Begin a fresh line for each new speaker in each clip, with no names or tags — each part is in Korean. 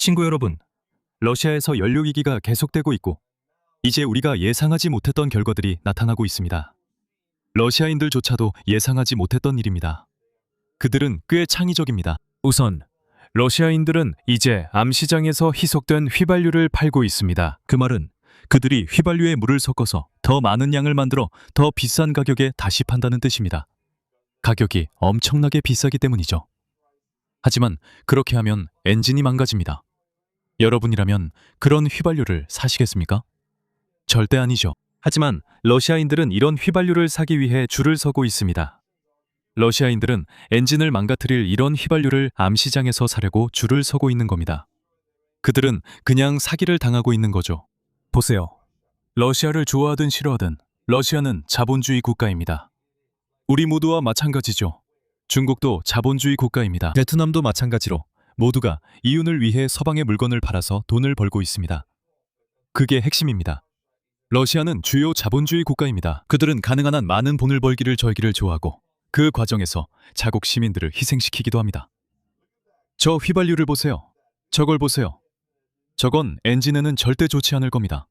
친구 여러분, 러시아에서 연료위기가 계속되고 있고 이제 우리가 예상하지 못했던 결과들이 나타나고 있습니다. 러시아인들조차도 예상하지 못했던 일입니다. 그들은 꽤 창의적입니다. 우선 러시아인들은 이제 암시장에서 희석된 휘발유를 팔고 있습니다. 그 말은 그들이 휘발유에 물을 섞어서 더 많은 양을 만들어 더 비싼 가격에 다시 판다는 뜻입니다. 가격이 엄청나게 비싸기 때문이죠. 하지만 그렇게 하면 엔진이 망가집니다. 여러분이라면 그런 휘발유를 사시겠습니까? 절대 아니죠. 하지만 러시아인들은 이런 휘발유를 사기 위해 줄을 서고 있습니다. 러시아인들은 엔진을 망가뜨릴 이런 휘발유를 암시장에서 사려고 줄을 서고 있는 겁니다. 그들은 그냥 사기를 당하고 있는 거죠. 보세요. 러시아를 좋아하든 싫어하든 러시아는 자본주의 국가입니다. 우리 모두와 마찬가지죠. 중국도 자본주의 국가입니다. 베트남도 마찬가지로 모두가 이윤을 위해 서방의 물건을 팔아서 돈을 벌고 있습니다. 그게 핵심입니다. 러시아는 주요 자본주의 국가입니다. 그들은 가능한 한 많은 돈을 벌기를 절기를 좋아하고 그 과정에서 자국 시민들을 희생시키기도 합니다. 저 휘발유를 보세요. 저걸 보세요. 저건 엔진에는 절대 좋지 않을 겁니다.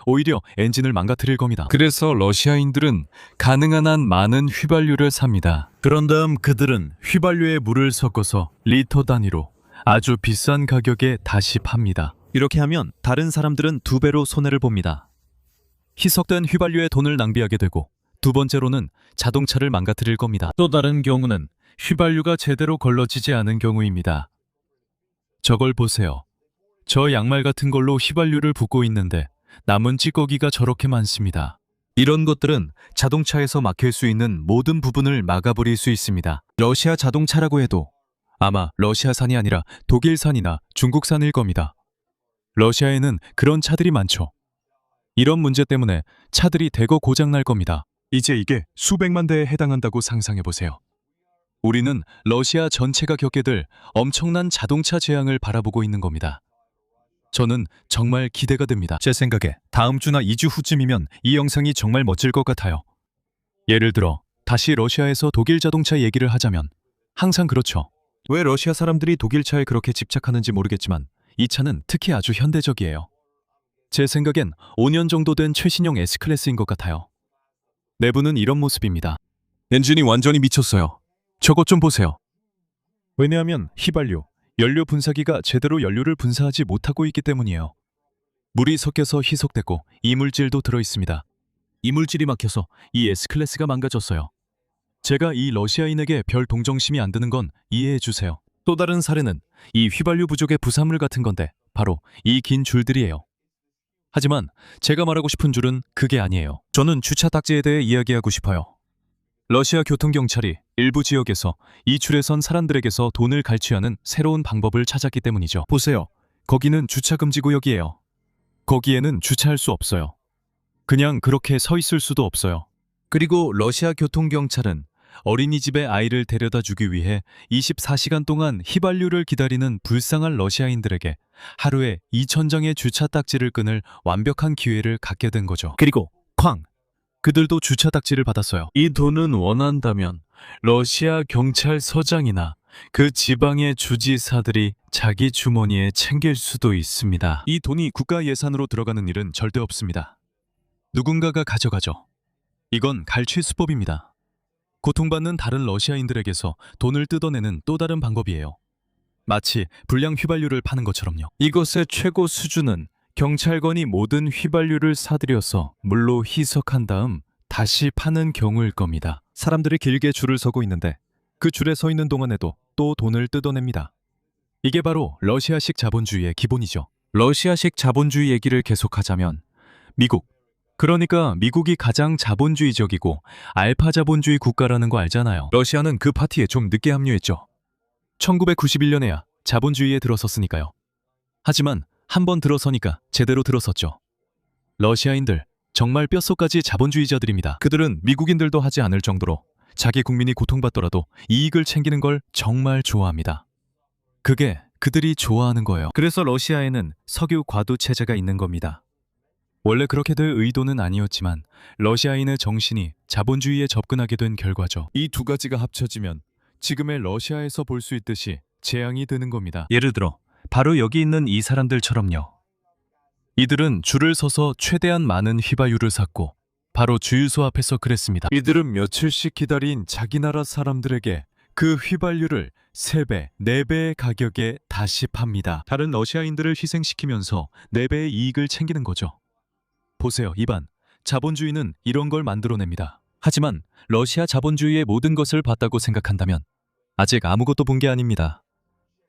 오히려 엔진을 망가뜨릴 겁니다. 그래서 러시아인들은 가능한 한 많은 휘발유를 삽니다. 그런 다음 그들은 휘발유에 물을 섞어서 리터 단위로 아주 비싼 가격에 다시 팝니다. 이렇게 하면 다른 사람들은 2배로 손해를 봅니다. 희석된 휘발유에 돈을 낭비하게 되고 두 번째로는 자동차를 망가뜨릴 겁니다. 또 다른 경우는 휘발유가 제대로 걸러지지 않은 경우입니다. 저걸 보세요. 저 양말 같은 걸로 휘발유를 붓고 있는데 남은 찌꺼기가 저렇게 많습니다. 이런 것들은 자동차에서 막힐 수 있는 모든 부분을 막아버릴 수 있습니다. 러시아 자동차라고 해도 아마 러시아산이 아니라 독일산이나 중국산일 겁니다. 러시아에는 그런 차들이 많죠. 이런 문제 때문에 차들이 대거 고장날 겁니다. 이제 이게 수백만 대에 해당한다고 상상해보세요. 우리는 러시아 전체가 겪게 될 엄청난 자동차 재앙을 바라보고 있는 겁니다. 저는 정말 기대가 됩니다. 제 생각에 다음 주나 2주 후쯤이면 이 영상이 정말 멋질 것 같아요. 예를 들어 다시 러시아에서 독일 자동차 얘기를 하자면 항상 그렇죠. 왜 러시아 사람들이 독일 차에 그렇게 집착하는지 모르겠지만 이 차는 특히 아주 현대적이에요. 제 생각엔 5년 정도 된 최신형 S클래스인 것 같아요. 내부는 이런 모습입니다. 엔진이 완전히 미쳤어요. 저것 좀 보세요. 왜냐하면 휘발유, 연료 분사기가 제대로 연료를 분사하지 못하고 있기 때문이에요. 물이 섞여서 희석되고 이물질도 들어있습니다. 이물질이 막혀서 이 S클래스가 망가졌어요. 제가 이 러시아인에게 별 동정심이 안 드는 건 이해해 주세요. 또 다른 사례는 이 휘발유 부족의 부산물 같은 건데 바로 이 긴 줄들이에요. 하지만 제가 말하고 싶은 줄은 그게 아니에요. 저는 주차 딱지에 대해 이야기하고 싶어요. 러시아 교통경찰이 일부 지역에서 이 줄에 선 사람들에게서 돈을 갈취하는 새로운 방법을 찾았기 때문이죠. 보세요. 거기는 주차금지 구역이에요. 거기에는 주차할 수 없어요. 그냥 그렇게 서 있을 수도 없어요. 그리고 러시아 교통경찰은 어린이집에 아이를 데려다 주기 위해 24시간 동안 휘발유를 기다리는 불쌍한 러시아인들에게 하루에 2,000장의 주차 딱지를 끊을 완벽한 기회를 갖게 된 거죠. 그리고 쾅! 그들도 주차 딱지를 받았어요. 이 돈은 원한다면 러시아 경찰서장이나 그 지방의 주지사들이 자기 주머니에 챙길 수도 있습니다. 이 돈이 국가 예산으로 들어가는 일은 절대 없습니다. 누군가가 가져가죠. 이건 갈취 수법입니다. 고통받는 다른 러시아인들에게서 돈을 뜯어내는 또 다른 방법이에요. 마치 불량 휘발유를 파는 것처럼요. 이것의 최고 수준은 경찰관이 모든 휘발유를 사들여서 물로 희석한 다음 다시 파는 경우일 겁니다. 사람들이 길게 줄을 서고 있는데 그 줄에 서 있는 동안에도 또 돈을 뜯어냅니다. 이게 바로 러시아식 자본주의의 기본이죠. 러시아식 자본주의 얘기를 계속하자면 미국, 그러니까 미국이 가장 자본주의적이고 알파 자본주의 국가라는 거 알잖아요. 러시아는 그 파티에 좀 늦게 합류했죠. 1991년에야 자본주의에 들어섰으니까요. 하지만 한번 들어서니까 제대로 들어섰죠. 러시아인들 정말 뼛속까지 자본주의자들입니다. 그들은 미국인들도 하지 않을 정도로 자기 국민이 고통받더라도 이익을 챙기는 걸 정말 좋아합니다. 그게 그들이 좋아하는 거예요. 그래서 러시아에는 석유 과도 체제가 있는 겁니다. 원래 그렇게 될 의도는 아니었지만 러시아인의 정신이 자본주의에 접근하게 된 결과죠. 이 두 가지가 합쳐지면 지금의 러시아에서 볼 수 있듯이 재앙이 되는 겁니다. 예를 들어 바로 여기 있는 이 사람들처럼요. 이들은 줄을 서서 최대한 많은 휘발유를 샀고 바로 주유소 앞에서 그랬습니다. 이들은 며칠씩 기다린 자기 나라 사람들에게 그 휘발유를 3배, 4배의 가격에 다시 팝니다. 다른 러시아인들을 희생시키면서 4배의 이익을 챙기는 거죠. 보세요, 이반. 자본주의는 이런 걸 만들어냅니다. 하지만 러시아 자본주의의 모든 것을 봤다고 생각한다면 아직 아무것도 본 게 아닙니다.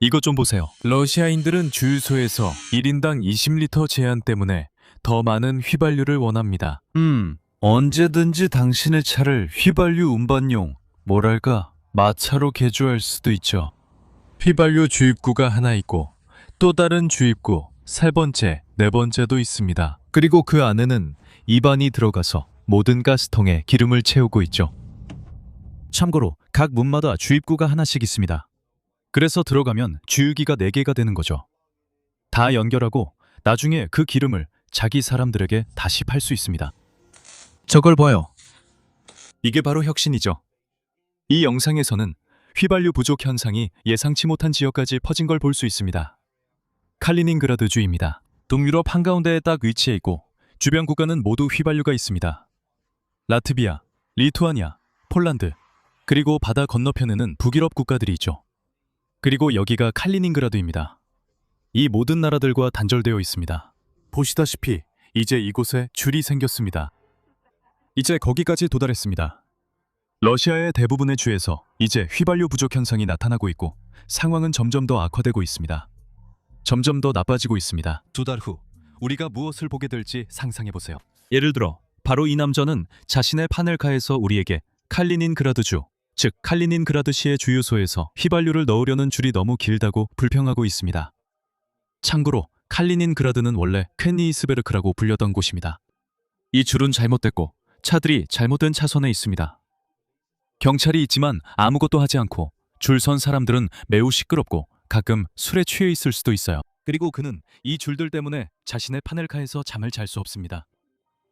이것 좀 보세요. 러시아인들은 주유소에서 1인당 20리터 제한 때문에 더 많은 휘발유를 원합니다. 언제든지 당신의 차를 휘발유 운반용, 뭐랄까, 마차로 개조할 수도 있죠. 휘발유 주입구가 하나 있고 또 다른 주입구 3번째, 4번째도 있습니다. 그리고 그 안에는 이반이 들어가서 모든 가스통에 기름을 채우고 있죠. 참고로 각 문마다 주입구가 하나씩 있습니다. 그래서 들어가면 주유기가 4개가 되는 거죠. 다 연결하고 나중에 그 기름을 자기 사람들에게 다시 팔 수 있습니다. 저걸 봐요. 이게 바로 혁신이죠. 이 영상에서는 휘발유 부족 현상이 예상치 못한 지역까지 퍼진 걸 볼 수 있습니다. 칼리닝그라드 주입니다. 동유럽 한가운데에 딱 위치해 있고 주변 국가는 모두 휘발유가 있습니다. 라트비아, 리투아니아, 폴란드, 그리고 바다 건너편에는 북유럽 국가들이 있죠. 그리고 여기가 칼리닝그라드입니다. 이 모든 나라들과 단절되어 있습니다. 보시다시피 이제 이곳에 줄이 생겼습니다. 이제 거기까지 도달했습니다. 러시아의 대부분의 주에서 이제 휘발유 부족 현상이 나타나고 있고 상황은 점점 더 악화되고 있습니다. 점점 더 나빠지고 있습니다. 2달 후 우리가 무엇을 보게 될지 상상해보세요. 예를 들어 바로 이 남자는 자신의 파넬카에서 우리에게 칼리닌그라드주, 즉 칼리닌그라드시의 주유소에서 휘발유를 넣으려는 줄이 너무 길다고 불평하고 있습니다. 참고로 칼리닌그라드는 원래 쾌니히스베르크라고 불렸던 곳입니다. 이 줄은 잘못됐고 차들이 잘못된 차선에 있습니다. 경찰이 있지만 아무것도 하지 않고 줄 선 사람들은 매우 시끄럽고 가끔 술에 취해 있을 수도 있어요. 그리고 그는 이 줄들 때문에 자신의 파넬카에서 잠을 잘 수 없습니다.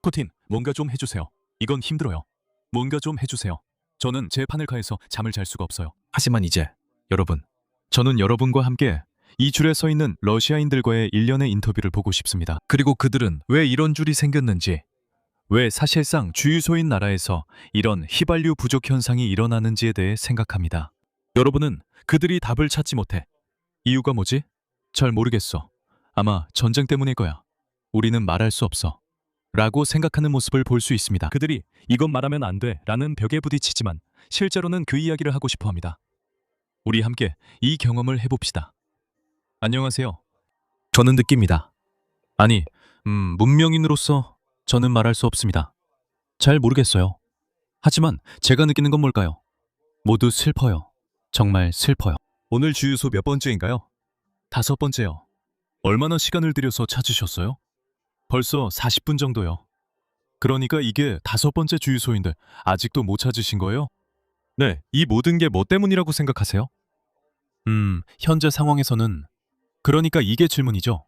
푸틴, 뭔가 좀 해주세요. 이건 힘들어요. 뭔가 좀 해주세요. 저는 제 파넬카에서 잠을 잘 수가 없어요. 하지만 이제 여러분, 저는 여러분과 함께 이 줄에 서 있는 러시아인들과의 일련의 인터뷰를 보고 싶습니다. 그리고 그들은 왜 이런 줄이 생겼는지, 왜 사실상 주유소인 나라에서 이런 휘발유 부족 현상이 일어나는지에 대해 생각합니다. 여러분은 그들이 답을 찾지 못해. 이유가 뭐지? 잘 모르겠어. 아마 전쟁 때문일 거야. 우리는 말할 수 없어. 라고 생각하는 모습을 볼 수 있습니다. 그들이 이건 말하면 안 돼 라는 벽에 부딪히지만 실제로는 그 이야기를 하고 싶어 합니다. 우리 함께 이 경험을 해봅시다. 안녕하세요. 저는 느낍니다. 아니, 문명인으로서 저는 말할 수 없습니다. 잘 모르겠어요. 하지만 제가 느끼는 건 뭘까요? 모두 슬퍼요. 정말 슬퍼요. 오늘 주유소 몇 번째인가요? 5번째요. 얼마나 시간을 들여서 찾으셨어요? 벌써 40분 정도요. 그러니까 이게 5번째 주유소인데 아직도 못 찾으신 거예요? 네, 이 모든 게 뭐 때문이라고 생각하세요? 현재 상황에서는 그러니까 이게 질문이죠.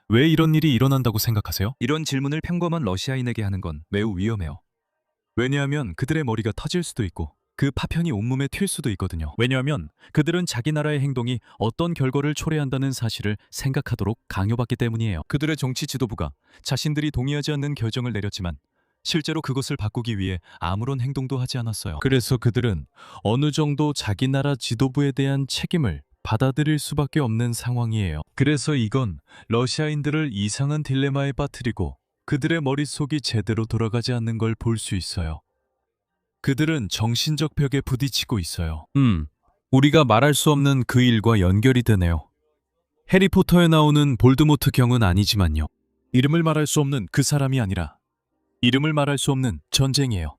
왜 이런 일이 일어난다고 생각하세요? 이런 질문을 평범한 러시아인에게 하는 건 매우 위험해요. 왜냐하면 그들의 머리가 터질 수도 있고 그 파편이 온몸에 튈 수도 있거든요. 왜냐하면 그들은 자기 나라의 행동이 어떤 결과를 초래한다는 사실을 생각하도록 강요받기 때문이에요. 그들의 정치 지도부가 자신들이 동의하지 않는 결정을 내렸지만 실제로 그것을 바꾸기 위해 아무런 행동도 하지 않았어요. 그래서 그들은 어느 정도 자기 나라 지도부에 대한 책임을 받아들일 수밖에 없는 상황이에요. 그래서 이건 러시아인들을 이상한 딜레마에 빠뜨리고 그들의 머릿속이 제대로 돌아가지 않는 걸 볼 수 있어요. 그들은 정신적 벽에 부딪히고 있어요. 우리가 말할 수 없는 그 일과 연결이 되네요. 해리포터에 나오는 볼드모트 경은 아니지만요. 이름을 말할 수 없는 그 사람이 아니라 이름을 말할 수 없는 전쟁이에요.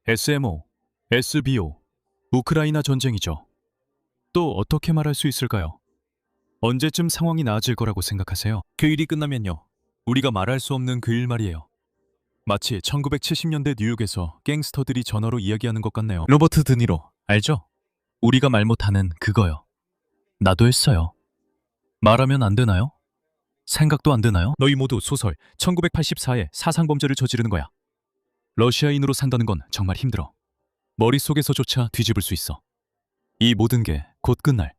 SMO, SBO, 우크라이나 전쟁이죠. 또 어떻게 말할 수 있을까요? 언제쯤 상황이 나아질 거라고 생각하세요? 그 일이 끝나면요. 우리가 말할 수 없는 그 일 말이에요. 마치 1970년대 뉴욕에서 갱스터들이 전화로 이야기하는 것 같네요. 로버트 드니로, 알죠? 우리가 말 못하는 그거요. 나도 했어요. 말하면 안 되나요? 생각도 안 되나요? 너희 모두 소설 1984에 사상범죄를 저지르는 거야. 러시아인으로 산다는 건 정말 힘들어. 머릿속에서조차 뒤집을 수 있어. 이 모든 게 곧 끝날.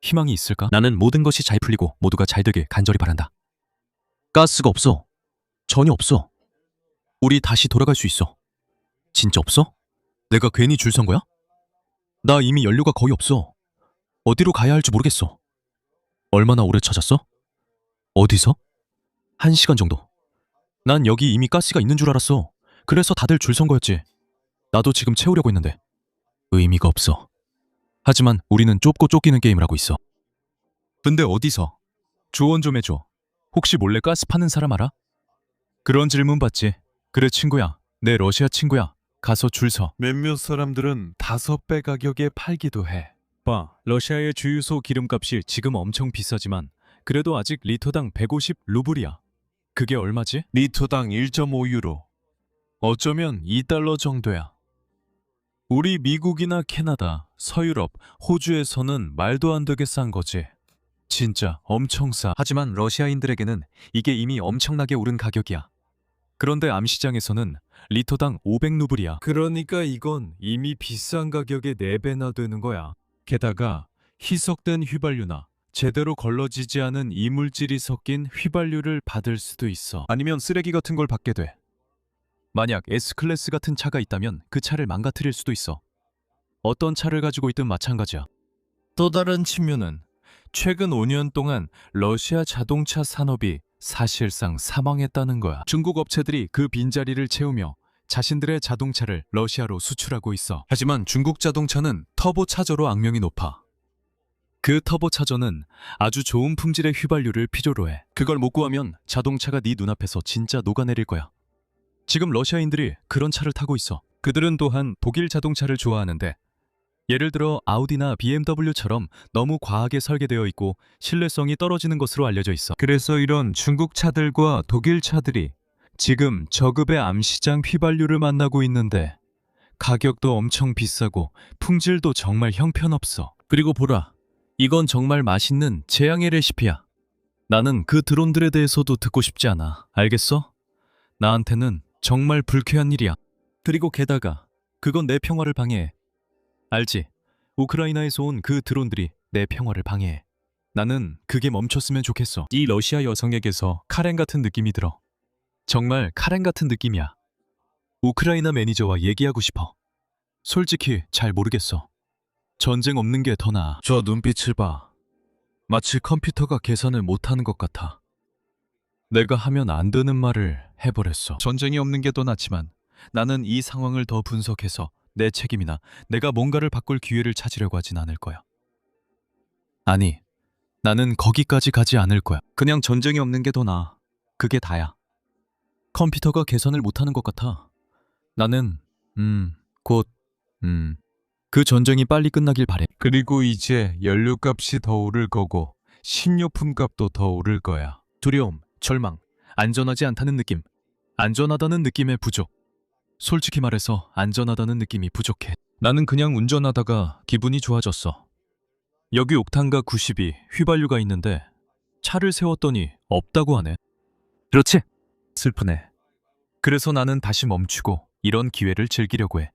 희망이 있을까?
나는 모든 것이 잘 풀리고 모두가 잘 되길 간절히 바란다. 가스가 없어. 전혀 없어. 우리 다시 돌아갈 수 있어. 진짜 없어? 내가 괜히 줄 선 거야? 나 이미 연료가 거의 없어. 어디로 가야 할지 모르겠어. 얼마나 오래 찾았어? 어디서? 1시간 정도. 난 여기 이미 가스가 있는 줄 알았어. 그래서 다들 줄 선 거였지. 나도 지금 채우려고 했는데 의미가 없어. 하지만 우리는 좁고 쫓기는 게임을 하고 있어. 근데 어디서? 조언 좀 해줘. 혹시 몰래 가스 파는 사람 알아? 그런 질문 받지. 그래 친구야. 내 러시아 친구야. 가서 줄 서.
몇몇 사람들은 5배 가격에 팔기도 해.
봐, 러시아의 주유소 기름값이 지금 엄청 비싸지만 그래도 아직 리터당 150 루블이야. 그게 얼마지?
리터당 1.5유로. 어쩌면 2달러 정도야. 우리 미국이나 캐나다, 서유럽, 호주에서는 말도 안 되게 싼 거지. 진짜 엄청 싸.
하지만 러시아인들에게는 이게 이미 엄청나게 오른 가격이야. 그런데 암시장에서는 리터당 500 루블이야.
그러니까 이건 이미 비싼 가격의 4배나 되는 거야. 게다가 희석된 휘발유나 제대로 걸러지지 않은 이물질이 섞인 휘발유를 받을 수도 있어.
아니면 쓰레기 같은 걸 받게 돼. 만약 S클래스 같은 차가 있다면 그 차를 망가뜨릴 수도 있어. 어떤 차를 가지고 있든 마찬가지야.
또 다른 측면은 최근 5년 동안 러시아 자동차 산업이 사실상 사망했다는 거야. 중국 업체들이 그 빈자리를 채우며 자신들의 자동차를 러시아로 수출하고 있어.
하지만 중국 자동차는 터보차저로 악명이 높아. 그 터보차저는 아주 좋은 품질의 휘발유를 필요로 해. 그걸 못 구하면 자동차가 네 눈앞에서 진짜 녹아내릴 거야. 지금 러시아인들이 그런 차를 타고 있어. 그들은 또한 독일 자동차를 좋아하는데 예를 들어 아우디나 BMW처럼 너무 과하게 설계되어 있고 신뢰성이 떨어지는 것으로 알려져 있어.
그래서 이런 중국 차들과 독일 차들이 지금 저급의 암시장 휘발유를 만나고 있는데 가격도 엄청 비싸고 품질도 정말 형편없어.
그리고 보라, 이건 정말 맛있는 재앙의 레시피야. 나는 그 드론들에 대해서도 듣고 싶지 않아. 알겠어? 나한테는 정말 불쾌한 일이야. 그리고 게다가 그건 내 평화를 방해해. 알지? 우크라이나에서 온 그 드론들이 내 평화를 방해해. 나는 그게 멈췄으면 좋겠어. 이 러시아 여성에게서 카렌 같은 느낌이 들어. 정말 카렌 같은 느낌이야. 우크라이나 매니저와 얘기하고 싶어. 솔직히 잘 모르겠어. 전쟁 없는 게 더 나아.
저 눈빛을 봐. 마치 컴퓨터가 계산을 못하는 것 같아. 내가 하면 안 되는 말을 해버렸어. 전쟁이 없는 게 더 낫지만 나는 이 상황을 더 분석해서 내 책임이나 내가 뭔가를 바꿀 기회를 찾으려고 하진 않을 거야.
아니, 나는 거기까지 가지 않을 거야. 그냥 전쟁이 없는 게 더 나아. 그게 다야. 컴퓨터가 계산을 못하는 것 같아. 나는 곧 그 전쟁이 빨리 끝나길 바래.
그리고 이제 연료값이 더 오를 거고 식료품 값도 더 오를 거야.
두려움, 절망, 안전하지 않다는 느낌, 안전하다는 느낌의 부족. 솔직히 말해서 안전하다는 느낌이 부족해.
나는 그냥 운전하다가 기분이 좋아졌어.
여기 옥탄가 90이 휘발유가 있는데 차를 세웠더니 없다고 하네. 그렇지? 슬프네. 그래서 나는 다시 멈추고 이런 기회를 즐기려고 해.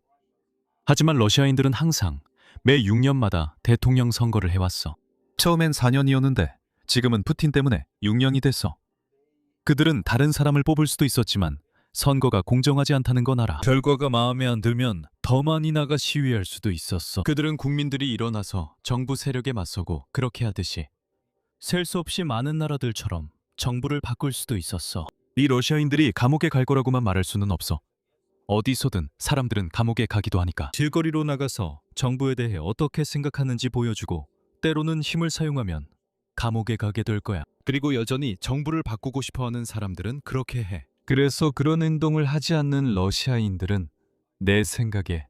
하지만 러시아인들은 항상 매 6년마다 대통령 선거를 해왔어. 처음엔 4년이었는데 지금은 푸틴 때문에 6년이 됐어. 그들은 다른 사람을 뽑을 수도 있었지만 선거가 공정하지 않다는 건 알아.
결과가 마음에 안 들면 더 많이 나가 시위할 수도 있었어.
그들은 국민들이 일어나서 정부 세력에 맞서고 그렇게 하듯이 셀 수 없이 많은 나라들처럼 정부를 바꿀 수도 있었어. 이 러시아인들이 감옥에 갈 거라고만 말할 수는 없어. 어디서든 사람들은 감옥에 가기도 하니까. 길거리로 나가서 정부에 대해 어떻게 생각하는지 보여주고 때로는 힘을 사용하면 감옥에 가게 될 거야. 그리고 여전히 정부를 바꾸고 싶어하는 사람들은 그렇게 해.
그래서 그런 행동을 하지 않는 러시아인들은 내 생각에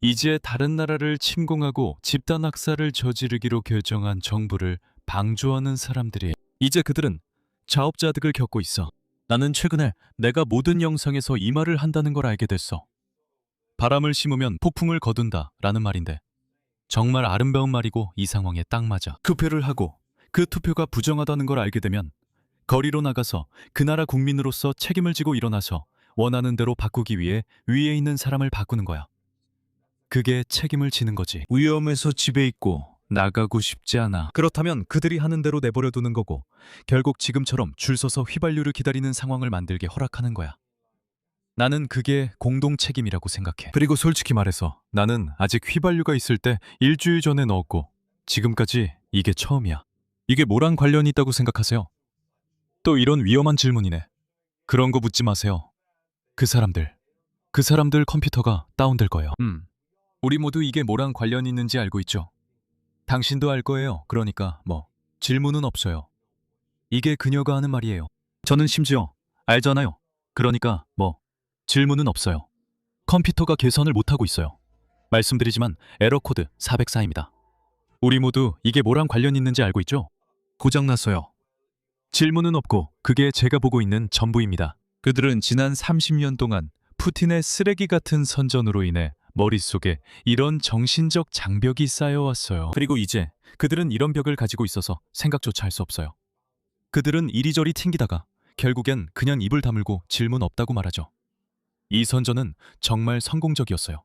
이제 다른 나라를 침공하고 집단 학살을 저지르기로 결정한 정부를 방조하는 사람들이 이제 그들은 자업자득을 겪고 있어. 나는 최근에 내가 모든 영상에서 이 말을 한다는 걸 알게 됐어. 바람을 심으면 폭풍을 거둔다 라는 말인데 정말 아름다운 말이고 이 상황에 딱 맞아. 투표를 하고 그 투표가 부정하다는 걸 알게 되면 거리로 나가서 그 나라 국민으로서 책임을 지고 일어나서 원하는 대로 바꾸기 위해 위에 있는 사람을 바꾸는 거야. 그게 책임을 지는 거지.
위험해서 집에 있고 나가고 싶지 않아. 그렇다면 그들이 하는 대로 내버려 두는 거고 결국 지금처럼 줄 서서 휘발유를 기다리는 상황을 만들게 허락하는 거야. 나는 그게 공동 책임이라고 생각해. 그리고 솔직히 말해서 나는 아직 휘발유가 있을 때 일주일 전에 넣었고 지금까지 이게 처음이야. 이게 뭐랑 관련이 있다고 생각하세요? 또 이런 위험한 질문이네. 그런 거 묻지 마세요. 그 사람들 컴퓨터가 다운될 거예요. 우리 모두 이게 뭐랑 관련이 있는지 알고 있죠? 당신도 알 거예요. 그러니까 질문은 없어요. 이게 그녀가 하는 말이에요. 저는 심지어 알잖아요. 그러니까 질문은 없어요. 컴퓨터가 개선을 못하고 있어요. 말씀드리지만 에러 코드 404입니다. 우리 모두 이게 뭐랑 관련이 있는지 알고 있죠? 고장났어요. 질문은 없고 그게 제가 보고 있는 전부입니다. 그들은 지난 30년 동안 푸틴의 쓰레기 같은 선전으로 인해 머릿속에 이런 정신적 장벽이 쌓여왔어요. 그리고 이제 그들은 이런 벽을 가지고 있어서 생각조차 할 수 없어요. 그들은 이리저리 튕기다가 결국엔 그냥 입을 다물고 질문 없다고 말하죠. 이 선전은 정말 성공적이었어요.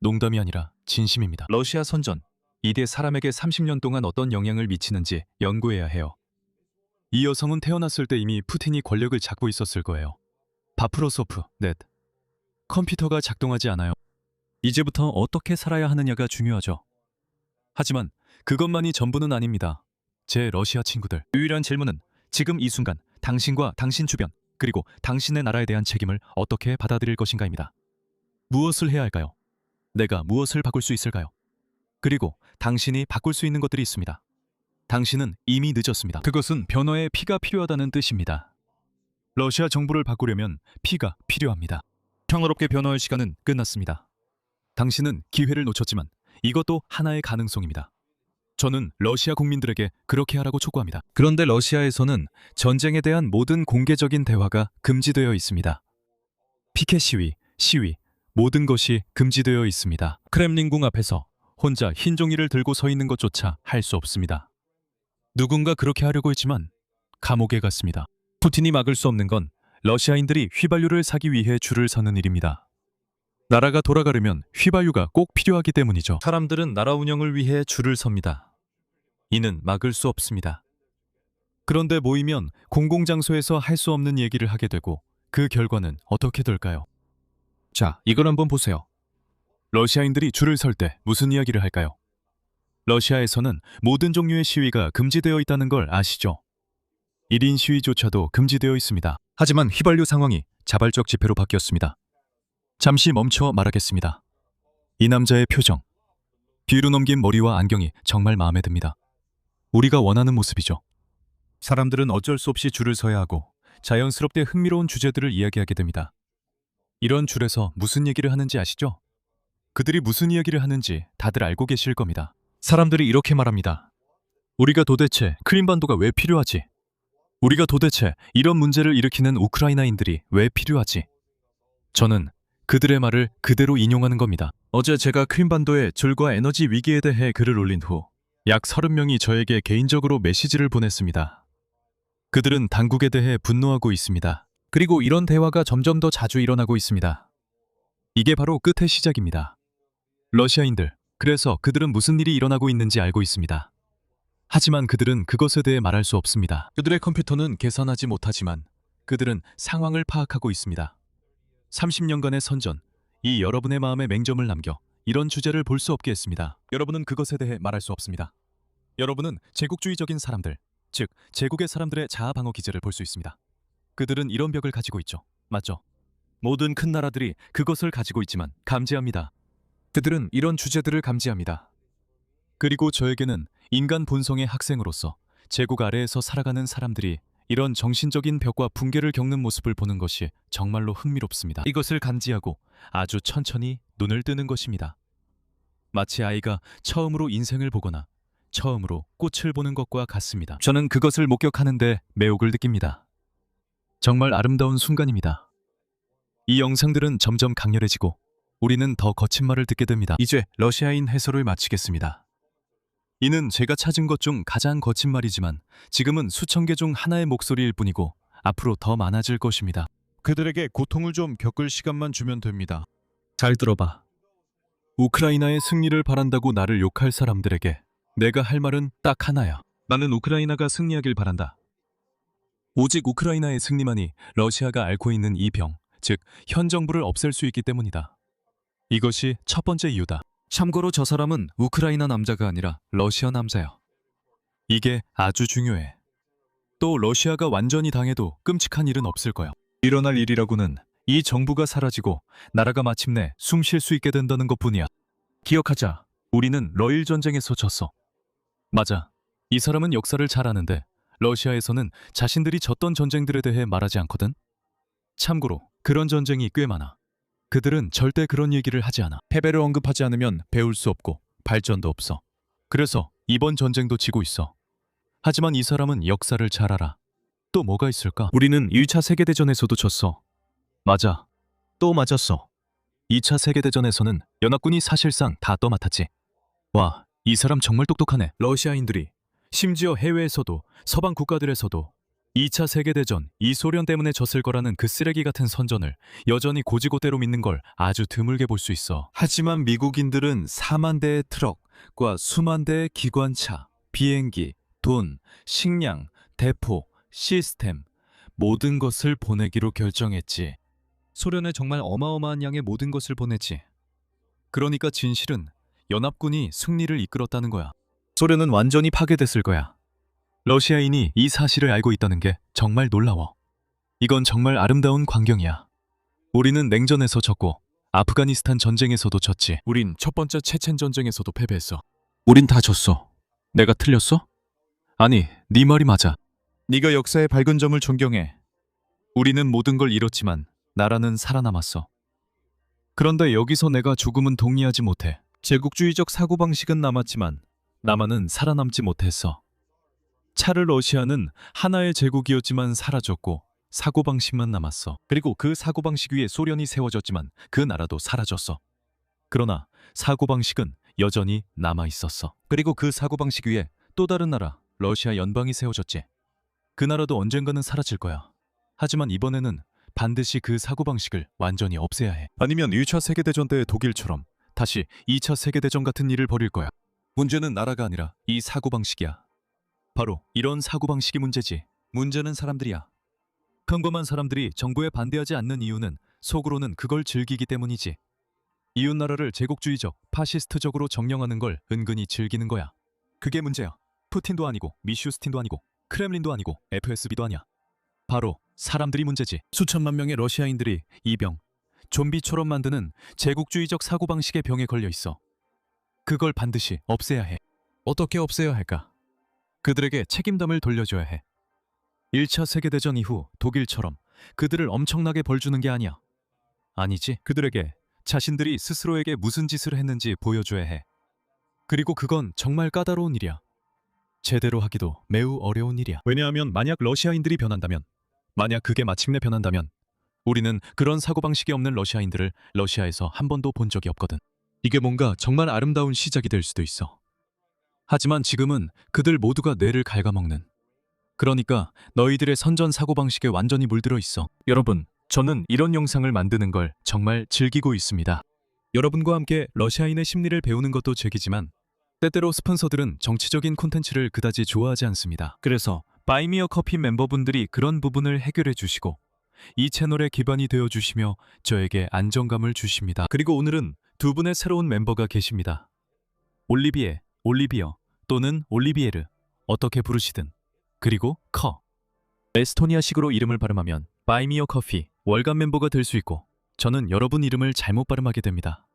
농담이 아니라 진심입니다. 러시아 선전, 이게 사람에게 30년 동안 어떤 영향을 미치는지 연구해야 해요. 이 여성은 태어났을 때 이미 푸틴이 권력을 잡고 있었을 거예요. 바프로소프, 넷. 컴퓨터가 작동하지 않아요. 이제부터 어떻게 살아야 하느냐가 중요하죠. 하지만 그것만이 전부는 아닙니다. 제 러시아 친구들. 유일한 질문은 지금 이 순간 당신과 당신 주변 그리고 당신의 나라에 대한 책임을 어떻게 받아들일 것인가입니다. 무엇을 해야 할까요? 내가 무엇을 바꿀 수 있을까요? 그리고 당신이 바꿀 수 있는 것들이 있습니다. 당신은 이미 늦었습니다. 그것은 변화의 피가 필요하다는 뜻입니다. 러시아 정부를 바꾸려면 피가 필요합니다. 평화롭게 변화할 시간은 끝났습니다. 당신은 기회를 놓쳤지만 이것도 하나의 가능성입니다. 저는 러시아 국민들에게 그렇게 하라고 촉구합니다. 그런데 러시아에서는 전쟁에 대한 모든 공개적인 대화가 금지되어 있습니다. 피켓 시위, 모든 것이 금지되어 있습니다. 크렘린궁 앞에서 혼자 흰 종이를 들고 서 있는 것조차 할 수 없습니다. 누군가 그렇게 하려고 했지만 감옥에 갔습니다. 푸틴이 막을 수 없는 건 러시아인들이 휘발유를 사기 위해 줄을 서는 일입니다. 나라가 돌아가려면 휘발유가 꼭 필요하기 때문이죠. 사람들은 나라 운영을 위해 줄을 섭니다. 이는 막을 수 없습니다. 그런데 모이면 공공장소에서 할 수 없는 얘기를 하게 되고 그 결과는 어떻게 될까요? 자, 이걸 한번 보세요. 러시아인들이 줄을 설 때 무슨 이야기를 할까요? 러시아에서는 모든 종류의 시위가 금지되어 있다는 걸 아시죠? 1인 시위조차도 금지되어 있습니다. 하지만 휘발유 상황이 자발적 집회로 바뀌었습니다. 잠시 멈춰 말하겠습니다. 이 남자의 표정, 뒤로 넘긴 머리와 안경이 정말 마음에 듭니다. 우리가 원하는 모습이죠. 사람들은 어쩔 수 없이 줄을 서야 하고 자연스럽게 흥미로운 주제들을 이야기하게 됩니다. 이런 줄에서 무슨 얘기를 하는지 아시죠? 그들이 무슨 이야기를 하는지 다들 알고 계실 겁니다. 사람들이 이렇게 말합니다. 우리가 도대체 크림반도가 왜 필요하지? 우리가 도대체 이런 문제를 일으키는 우크라이나인들이 왜 필요하지? 저는 그들의 말을 그대로 인용하는 겁니다. 어제 제가 크림반도의 줄과 에너지 위기에 대해 글을 올린 후 약 30명이 저에게 개인적으로 메시지를 보냈습니다. 그들은 당국에 대해 분노하고 있습니다. 그리고 이런 대화가 점점 더 자주 일어나고 있습니다. 이게 바로 끝의 시작입니다. 러시아인들, 그래서 그들은 무슨 일이 일어나고 있는지 알고 있습니다. 하지만 그들은 그것에 대해 말할 수 없습니다. 그들의 컴퓨터는 계산하지 못하지만 그들은 상황을 파악하고 있습니다. 30년간의 선전, 이 여러분의 마음에 맹점을 남겨 이런 주제를 볼 수 없게 했습니다. 여러분은 그것에 대해 말할 수 없습니다. 여러분은 제국주의적인 사람들, 즉 제국의 사람들의 자아 방어 기제를 볼 수 있습니다. 그들은 이런 벽을 가지고 있죠. 맞죠? 모든 큰 나라들이 그것을 가지고 있지만 감지합니다. 그들은 이런 주제들을 감지합니다. 그리고 저에게는 인간 본성의 학생으로서 제국 아래에서 살아가는 사람들이 이런 정신적인 벽과 붕괴를 겪는 모습을 보는 것이 정말로 흥미롭습니다. 이것을 감지하고 아주 천천히 눈을 뜨는 것입니다. 마치 아이가 처음으로 인생을 보거나 처음으로 꽃을 보는 것과 같습니다. 저는 그것을 목격하는데 매혹을 느낍니다. 정말 아름다운 순간입니다. 이 영상들은 점점 강렬해지고 우리는 더 거친 말을 듣게 됩니다. 이제 러시아인 해설을 마치겠습니다. 이는 제가 찾은 것 중 가장 거친 말이지만 지금은 수천 개 중 하나의 목소리일 뿐이고 앞으로 더 많아질 것입니다. 그들에게 고통을 좀 겪을 시간만 주면 됩니다. 잘 들어봐. 우크라이나의 승리를 바란다고 나를 욕할 사람들에게 내가 할 말은 딱 하나야. 나는 우크라이나가 승리하길 바란다.
오직 우크라이나의 승리만이 러시아가 앓고 있는 이 병, 즉 현 정부를 없앨 수 있기 때문이다. 이것이 첫 번째 이유다.
참고로 저 사람은 우크라이나 남자가 아니라 러시아 남자야.
이게 아주 중요해. 또 러시아가 완전히 당해도 끔찍한 일은 없을 거야.
일어날 일이라고는 이 정부가 사라지고 나라가 마침내 숨 쉴 수 있게 된다는 것뿐이야. 기억하자. 우리는 러일 전쟁에서 졌어.
맞아. 이 사람은 역사를 잘 아는데 러시아에서는 자신들이 졌던 전쟁들에 대해 말하지 않거든. 참고로 그런 전쟁이 꽤 많아. 그들은 절대 그런 얘기를 하지 않아.
패배를 언급하지 않으면 배울 수 없고 발전도 없어.
그래서 이번 전쟁도 지고 있어. 하지만 이 사람은 역사를 잘 알아. 또 뭐가 있을까?
우리는 1차 세계대전에서도 졌어.
맞아.
또 맞았어.
2차 세계대전에서는 연합군이 사실상 다 떠맡았지. 와, 이 사람 정말 똑똑하네.
러시아인들이 심지어 해외에서도 서방 국가들에서도
2차 세계대전, 이 소련 때문에 졌을 거라는 그 쓰레기 같은 선전을 여전히 고지고대로 믿는 걸 아주 드물게 볼 수 있어.
하지만 미국인들은 4만 대의 트럭과 수만 대의 기관차, 비행기, 돈, 식량, 대포, 시스템 모든 것을 보내기로 결정했지. 소련에 정말 어마어마한 양의 모든 것을 보냈지.
그러니까 진실은 연합군이 승리를 이끌었다는 거야.
소련은 완전히 파괴됐을 거야.
러시아인이 이 사실을 알고 있다는 게 정말 놀라워. 이건 정말 아름다운 광경이야. 우리는 냉전에서 졌고 아프가니스탄 전쟁에서도 졌지.
우린 첫 번째 체첸 전쟁에서도 패배했어. 우린 다 졌어. 내가 틀렸어?
아니, 네 말이 맞아.
네가 역사의 밝은 점을 존경해.
우리는 모든 걸 잃었지만 나라는 살아남았어. 그런데 여기서 내가 죽음은 동의하지 못해.
제국주의적 사고방식은 남았지만
남한은 살아남지 못했어. 차르 러시아는 하나의 제국이었지만 사라졌고 사고방식만 남았어. 그리고 그 사고방식 위에 소련이 세워졌지만 그 나라도 사라졌어. 그러나 사고방식은 여전히 남아있었어.
그리고 그 사고방식 위에 또 다른 나라,
러시아 연방이 세워졌지. 그 나라도 언젠가는 사라질 거야. 하지만 이번에는 반드시 그 사고방식을 완전히 없애야 해.
아니면 1차 세계대전 때의 독일처럼
다시 2차 세계대전 같은 일을 벌일 거야. 문제는 나라가 아니라 이 사고방식이야. 바로 이런 사고방식이 문제지. 문제는 사람들이야. 평범한 사람들이 정부에 반대하지 않는 이유는 속으로는 그걸 즐기기 때문이지. 이웃나라를 제국주의적, 파시스트적으로 정령하는 걸 은근히 즐기는 거야. 그게 문제야. 푸틴도 아니고 미슈스틴도 아니고 크렘린도 아니고 FSB도 아니야. 바로 사람들이 문제지. 수천만 명의 러시아인들이 이 병, 좀비처럼 만드는 제국주의적 사고방식의 병에 걸려 있어. 그걸 반드시 없애야 해.
어떻게 없애야 할까?
그들에게 책임감을 돌려줘야 해. 1차 세계대전 이후 독일처럼 그들을 엄청나게 벌주는 게 아니야. 아니지. 그들에게 자신들이 스스로에게 무슨 짓을 했는지 보여줘야 해. 그리고 그건 정말 까다로운 일이야. 제대로 하기도 매우 어려운 일이야. 왜냐하면 만약 러시아인들이 변한다면, 만약 그게 마침내 변한다면 우리는 그런 사고방식이 없는 러시아인들을 러시아에서 한 번도 본 적이 없거든.
이게 뭔가 정말 아름다운 시작이 될 수도 있어.
하지만 지금은 그들 모두가 뇌를 갉아먹는. 그러니까 너희들의 선전 사고방식에 완전히 물들어 있어. 여러분, 저는 이런 영상을 만드는 걸 정말 즐기고 있습니다. 여러분과 함께 러시아인의 심리를 배우는 것도 즐기지만 때때로 스폰서들은 정치적인 콘텐츠를 그다지 좋아하지 않습니다. 그래서 바이미어 커피 멤버분들이 그런 부분을 해결해 주시고 이 채널의 기반이 되어 주시며 저에게 안정감을 주십니다. 그리고 오늘은 두 분의 새로운 멤버가 계십니다. 올리비에, 올리비어 또는 올리비에르, 어떻게 부르시든. 그리고 커. 에스토니아식으로 이름을 발음하면 바이미어 커피 월간 멤버가 될 수 있고 저는 여러분 이름을 잘못 발음하게 됩니다.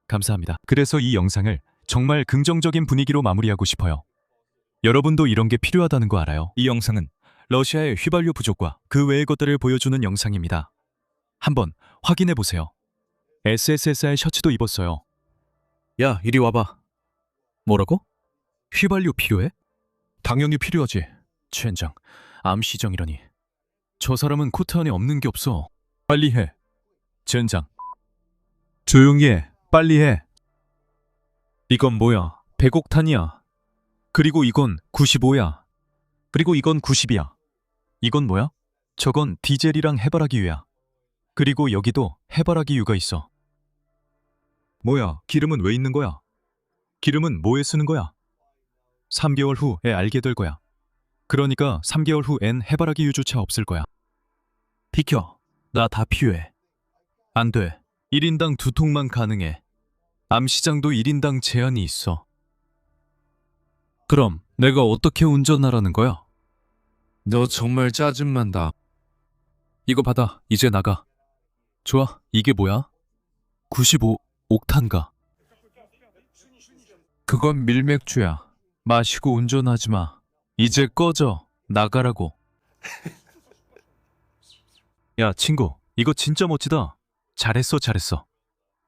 감사합니다. 그래서 이 영상을 정말 긍정적인 분위기로 마무리하고 싶어요. 여러분도 이런 게 필요하다는 거 알아요? 이 영상은 러시아의 휘발유 부족과 그 외의 것들을 보여주는 영상입니다. 한번 확인해 보세요. SSSR 셔츠도 입었어요.
야, 이리 와봐.
뭐라고? 휘발유 필요해?
당연히 필요하지.
젠장, 암시정이라니. 저 사람은 코트 안에 없는 게 없어.
빨리 해.
젠장.
조용히 해. 빨리 해. 이건 뭐야? 100옥탄이야.
그리고 이건 95야.
그리고 이건 90이야.
이건 뭐야? 저건 디젤이랑 해바라기유야. 그리고 여기도 해바라기유가 있어.
뭐야? 기름은 왜 있는 거야?
기름은 뭐에 쓰는 거야? 3개월 후에 알게 될 거야. 그러니까 3개월 후엔 해바라기 유주차 없을 거야.
비켜. 나 다 필요해. 안 돼. 1인당 2통만 가능해. 암시장도 1인당 제한이 있어. 그럼 내가 어떻게 운전하라는 거야?
너 정말 짜증난다.
이거 받아. 이제 나가. 좋아. 이게 뭐야? 95 옥탄가. 그건 밀맥주야. 마시고 운전하지 마. 이제 꺼져. 나가라고.
야, 친구, 이거 진짜 멋지다. 잘했어, 잘했어.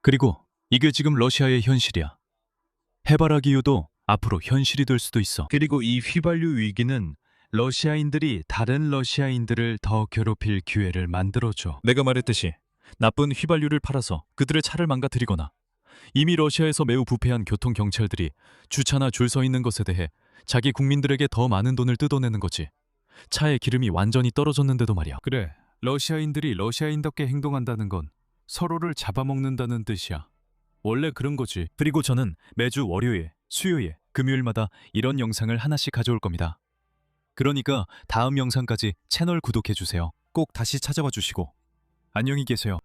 그리고 이게 지금 러시아의 현실이야. 해바라기유도 앞으로 현실이 될 수도 있어.
그리고 이 휘발유 위기는 러시아인들이 다른 러시아인들을 더 괴롭힐 기회를 만들어줘. 내가 말했듯이 나쁜 휘발유를 팔아서 그들의 차를 망가뜨리거나 이미 러시아에서 매우 부패한 교통 경찰들이 주차나 줄 서 있는 것에 대해 자기 국민들에게 더 많은 돈을 뜯어내는 거지. 차의 기름이 완전히 떨어졌는데도 말이야.
그래, 러시아인들이 러시아인답게 행동한다는 건 서로를 잡아먹는다는 뜻이야. 원래 그런 거지. 그리고 저는 매주 월요일, 수요일, 금요일마다 이런 영상을 하나씩 가져올 겁니다. 그러니까 다음 영상까지 채널 구독해주세요. 꼭 다시 찾아와 주시고 안녕히 계세요.